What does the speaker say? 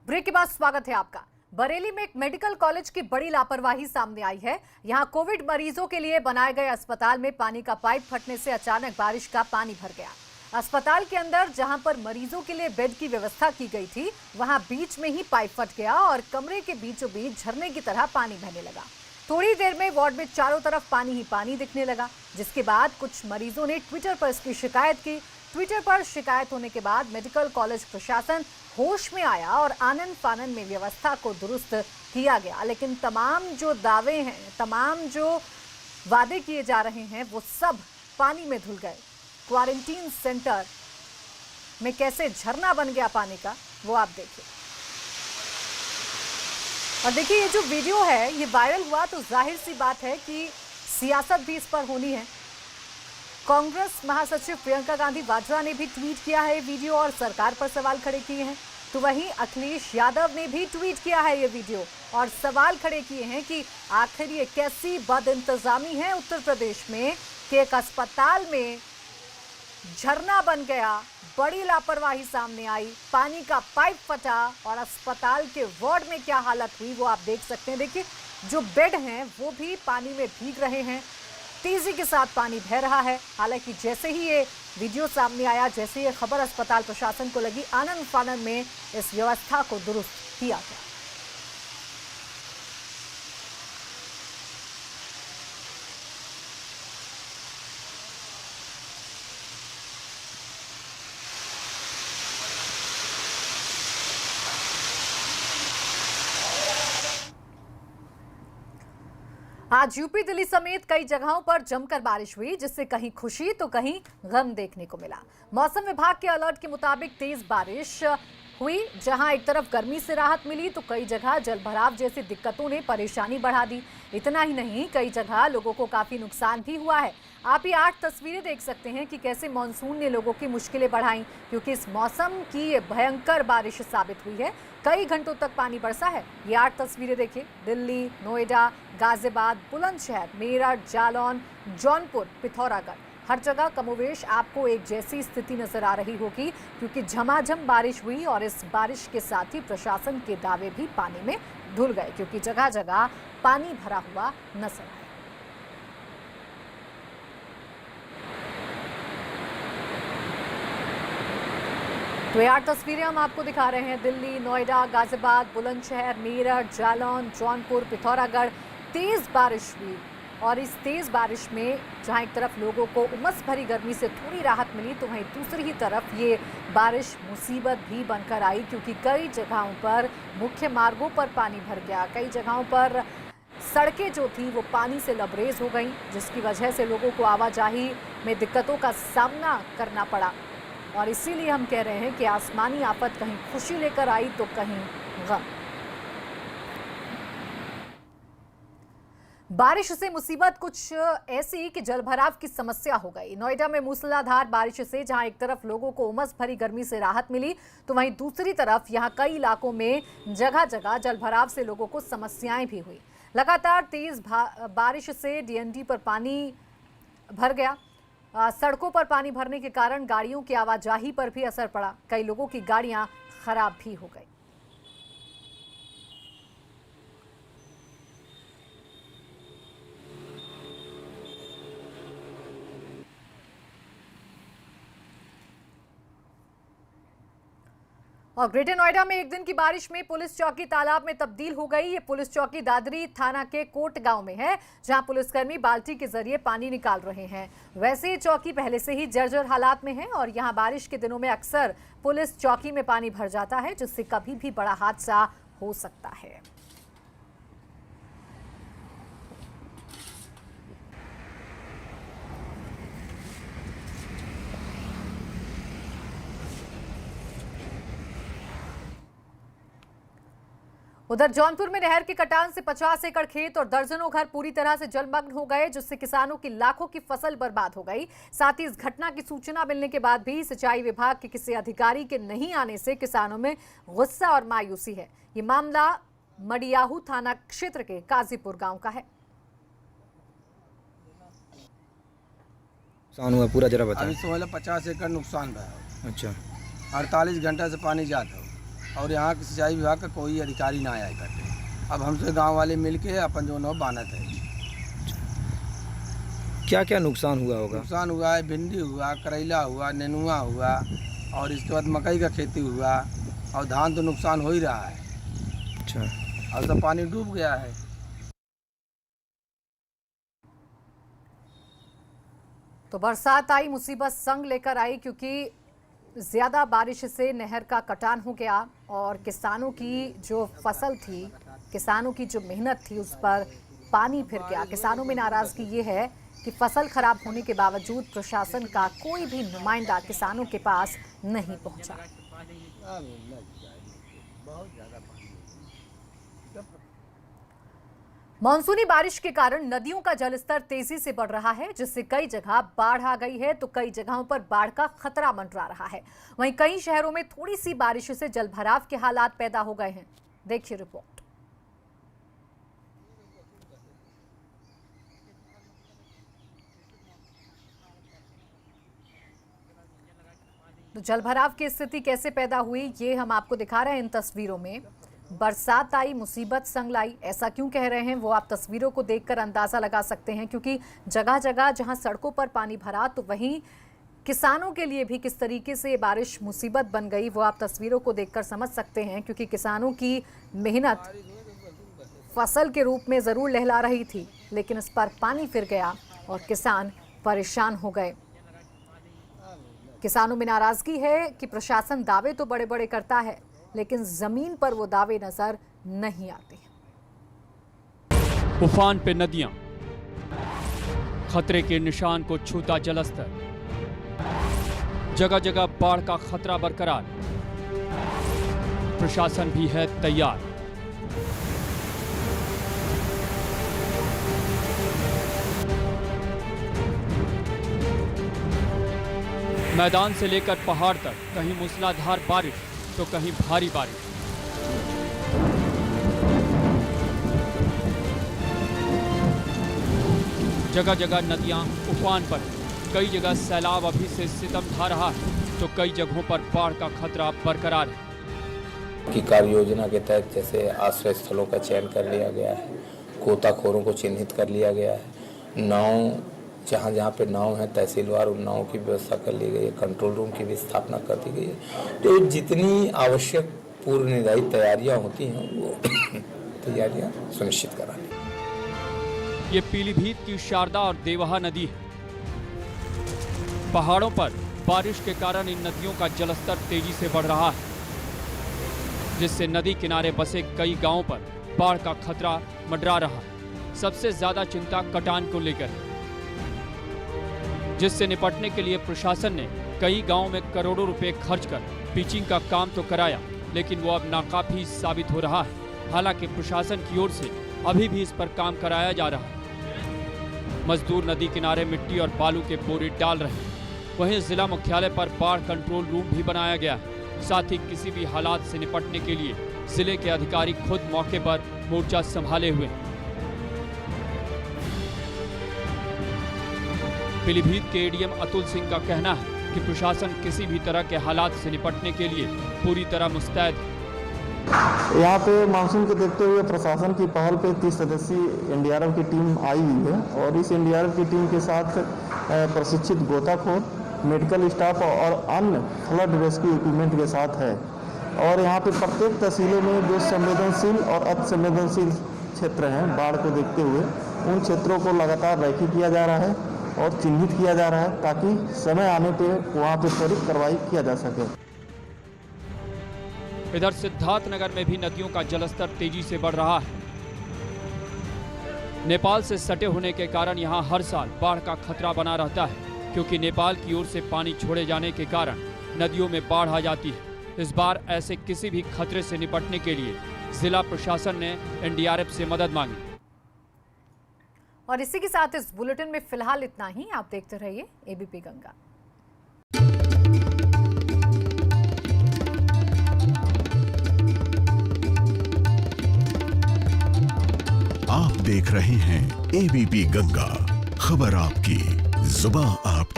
Break के बाद स्वागत है आपका। बरेली में एक मेडिकल कॉलेज की बड़ी लापरवाही सामने आई है। यहां कोविड मरीजों के लिए बनाए गए अस्पताल में पानी का पाइप फटने से अचानक बारिश का पानी भर गया। अस्पताल के अंदर जहां पर मरीजों के लिए बेड की व्यवस्था की गई थी, वहां बीच में ही पाइप फट गया और कमरे के बीचों बीच झरने की तरह पानी बहने लगा। थोड़ी देर में वार्ड में चारों तरफ पानी ही पानी दिखने लगा, जिसके बाद कुछ मरीजों ने ट्विटर पर इसकी शिकायत की। ट्विटर पर शिकायत होने के बाद मेडिकल कॉलेज प्रशासन होश में आया और आनन फानन में व्यवस्था को दुरुस्त किया गया। लेकिन तमाम जो दावे हैं, तमाम जो वादे किए जा रहे हैं, वो सब पानी में धुल गए। क्वारंटीन सेंटर में कैसे झरना बन गया पानी का, वो आप देखिए। और देखिए, ये जो वीडियो है ये वायरल हुआ तो जाहिर सी बात है कि सियासत भी इस पर होनी है। कांग्रेस महासचिव प्रियंका गांधी वाड्रा ने भी ट्वीट किया है वीडियो और सरकार पर सवाल खड़े किए हैं। तो वहीं अखिलेश यादव ने भी ट्वीट किया है ये वीडियो और सवाल खड़े किए हैं कि आखिर ये कैसी बदइंतजामी है उत्तर प्रदेश में कि एक अस्पताल में झरना बन गया, बड़ी लापरवाही सामने आई, पानी का पाइप फटा और अस्पताल के वार्ड में क्या हालत हुई वो आप देख सकते हैं। देखिए, जो बेड हैं वो भी पानी में भीग रहे हैं, तेजी के साथ पानी बह रहा है। हालांकि जैसे ही ये वीडियो सामने आया, जैसे ये खबर अस्पताल प्रशासन को लगी, आनन फानन में इस व्यवस्था को दुरुस्त किया गया। आज यूपी दिल्ली समेत कई जगहों पर जमकर बारिश हुई, जिससे कहीं खुशी तो कहीं गम देखने को मिला। मौसम विभाग के अलर्ट के मुताबिक तेज बारिश हुई। जहां एक तरफ गर्मी से राहत मिली तो कई जगह जलभराव जैसी दिक्कतों ने परेशानी बढ़ा दी। इतना ही नहीं, कई जगह लोगों को काफी नुकसान भी हुआ है। आप ये 8 तस्वीरें देख सकते हैं कि कैसे मानसून ने लोगों की मुश्किलें बढ़ाई, क्योंकि इस मौसम की ये भयंकर बारिश साबित हुई है। कई घंटों तक पानी बरसा है। ये 8 तस्वीरें देखिए। दिल्ली, नोएडा, गाजियाबाद, बुलंदशहर, मेरठ, जालौन, जौनपुर, पिथौरागढ़, हर जगह कमोवेश आपको एक जैसी स्थिति नजर आ रही होगी, क्योंकि झमाझम बारिश हुई और इस बारिश के साथ ही प्रशासन के दावे भी पानी में धुल गए, क्योंकि जगह जगह पानी भरा हुआ नजर आया। तो ये 8 तस्वीरें हम आपको दिखा रहे हैं। दिल्ली, नोएडा, गाजियाबाद, बुलंदशहर, मेरठ, जालौन, जौनपुर, पिथौरागढ़ तेज बारिश हुई और इस तेज बारिश में जहां एक तरफ लोगों को उमस भरी गर्मी से थोड़ी राहत मिली, तो वहीं दूसरी ही तरफ ये बारिश मुसीबत भी बनकर आई, क्योंकि कई जगहों पर मुख्य मार्गों पर पानी भर गया। कई जगहों पर सड़कें जो थी वो पानी से लबरेज हो गई, जिसकी वजह से लोगों को आवाजाही में दिक्कतों का सामना करना पड़ा। और इसीलिए हम कह रहे हैं कि आसमानी आफत कहीं खुशी लेकर आई तो कहीं गम। बारिश से मुसीबत कुछ ऐसी कि जलभराव की समस्या हो गई। नोएडा में मूसलाधार बारिश से जहां एक तरफ लोगों को उमस भरी गर्मी से राहत मिली, तो वहीं दूसरी तरफ यहां कई इलाकों में जगह जगह जलभराव से लोगों को समस्याएं भी हुई। लगातार तेज बारिश से डीएनडी पर पानी भर गया। सड़कों पर पानी भरने के कारण गाड़ियों की आवाजाही पर भी असर पड़ा। कई लोगों की गाड़ियां खराब भी हो गई। और ग्रेटर नोएडा में एक दिन की बारिश में पुलिस चौकी तालाब में तब्दील हो गई। ये पुलिस चौकी दादरी थाना के कोट गांव में है, जहां पुलिसकर्मी बाल्टी के जरिए पानी निकाल रहे हैं। वैसे ये चौकी पहले से ही जर्जर हालात में है और यहां बारिश के दिनों में अक्सर पुलिस चौकी में पानी भर जाता है, जिससे कभी भी बड़ा हादसा हो सकता है। उधर जौनपुर में नहर के कटान से 50 एकड़ खेत और दर्जनों घर पूरी तरह से जलमग्न हो गए, जिससे किसानों की लाखों की फसल बर्बाद हो गई। साथ ही इस घटना की सूचना मिलने के बाद भी सिंचाई विभाग के किसी अधिकारी के नहीं आने से किसानों में गुस्सा और मायूसी है। ये मामला मडियाहू थाना क्षेत्र के काजीपुर गांव का है। नुकसान हुआ पूरा जरा बताएं। अभी 50 एकड़ नुकसान रहा। अच्छा, 48 घंटा से पानी जाता है। और यहाँ के सिंचाई विभाग का कोई अधिकारी ना आया करते। अब हमसे गांव वाले मिलके अपन जो है बानत है। क्या क्या नुकसान हुआ होगा? नुकसान हुआ है, भिंडी हुआ, करेला हुआ, नेनुआ हुआ और इसके बाद मकई का खेती हुआ और धान तो नुकसान हो ही रहा है। अच्छा, और सब पानी डूब गया है। तो बरसात आई, मुसीबत संग लेकर आई, क्योंकि ज़्यादा बारिश से नहर का कटान हो गया और किसानों की जो फसल थी, किसानों की जो मेहनत थी, उस पर पानी फिर गया। किसानों में नाराज़गी ये है कि फसल खराब होने के बावजूद प्रशासन का कोई भी नुमाइंदा किसानों के पास नहीं पहुंचा। मानसूनी बारिश के कारण नदियों का जलस्तर तेजी से बढ़ रहा है, जिससे कई जगह बाढ़ आ गई है तो कई जगहों पर बाढ़ का खतरा मंडरा रहा है। वहीं कई शहरों में थोड़ी सी बारिश से जलभराव के हालात पैदा हो गए हैं। देखिए रिपोर्ट। तो जलभराव की स्थिति कैसे पैदा हुई, ये हम आपको दिखा रहे हैं इन तस्वीरों में। बरसात आई, मुसीबत संग लाई, ऐसा क्यों कह रहे हैं वो आप तस्वीरों को देखकर अंदाजा लगा सकते हैं, क्योंकि जगह जगह जहां सड़कों पर पानी भरा तो वहीं किसानों के लिए भी किस तरीके से बारिश मुसीबत बन गई वो आप तस्वीरों को देखकर समझ सकते हैं। क्योंकि किसानों की मेहनत फसल के रूप में जरूर लहला रही थी, लेकिन इस पर पानी फिर गया और किसान परेशान हो गए। किसानों में नाराजगी है कि प्रशासन दावे तो बड़े बड़े करता है, लेकिन जमीन पर वो दावे नजर नहीं आते। उफान पे नदियां, खतरे के निशान को छूता जलस्तर, जगह जगह बाढ़ का खतरा बरकरार, प्रशासन भी है तैयार। मैदान से लेकर पहाड़ तक कहीं मूसलाधार बारिश तो कहीं भारी बारिश। जगह जगह नदियां उफान पर, कई जगह सैलाब अभी से सितम ढा रहा है तो कई जगहों पर बाढ़ का खतरा बरकरार है। की कार्य योजना के तहत जैसे आश्रय स्थलों का चयन कर लिया गया है, गोताखोरों को चिन्हित कर लिया गया है, नाव जहाँ जहाँ पे नाव है तहसीलवार उन नावों की व्यवस्था कर ली गई है, कंट्रोल रूम की भी स्थापना कर दी गई है। तो जितनी आवश्यक पूर्व निर्धारित तैयारियाँ होती हैं वो तैयारियाँ सुनिश्चित करानी। ये पीलीभीत की शारदा और देवहा नदी है। पहाड़ों पर बारिश के कारण इन नदियों का जलस्तर तेजी से बढ़ रहा है, जिससे नदी किनारे बसे कई गांवों पर बाढ़ का खतरा मंडरा रहा है। सबसे ज्यादा चिंता कटान को लेकर है, जिससे निपटने के लिए प्रशासन ने कई गांवों में करोड़ों रुपए खर्च कर पिचिंग का काम तो कराया, लेकिन वो अब नाकाफी साबित हो रहा है। हालांकि प्रशासन की ओर से अभी भी इस पर काम कराया जा रहा है। मजदूर नदी किनारे मिट्टी और बालू के बोरे डाल रहे हैं। वहीं जिला मुख्यालय पर बाढ़ कंट्रोल रूम भी बनाया गया है। साथ ही किसी भी हालात से निपटने के लिए जिले के अधिकारी खुद मौके पर मोर्चा संभाले हुए हैं। पीलीभीत के एडीएम अतुल सिंह का कहना है कि प्रशासन किसी भी तरह के हालात से निपटने के लिए पूरी तरह मुस्तैद है। यहाँ पे मानसून को देखते हुए प्रशासन की पहल पे 30 सदस्यीय एनडीआरएफ की टीम आई हुई है और इस एनडीआरएफ की टीम के साथ प्रशिक्षित गोताखोर, मेडिकल स्टाफ और अन्य फ्लड रेस्क्यू इक्विपमेंट के साथ है। और यहाँ पे प्रत्येक तहसीलों में जो संवेदनशील और अति संवेदनशील क्षेत्र हैं बाढ़ को देखते हुए, उन क्षेत्रों को लगातार रैखी किया जा रहा है और चिन्हित किया जा रहा है ताकि समय आने पे वहाँ पे त्वरित कार्रवाई किया जा सके। इधर सिद्धार्थनगर में भी नदियों का जलस्तर तेजी से बढ़ रहा है। नेपाल से सटे होने के कारण यहां हर साल बाढ़ का खतरा बना रहता है, क्योंकि नेपाल की ओर से पानी छोड़े जाने के कारण नदियों में बाढ़ आ जाती है। इस बार ऐसे किसी भी खतरे से निपटने के लिए जिला प्रशासन ने एनडीआरएफ से मदद मांगी। और इसी के साथ इस बुलेटिन में फिलहाल इतना ही। आप देखते रहिए एबीपी गंगा। आप देख रहे हैं एबीपी गंगा, खबर आपकी, जुबान आपकी।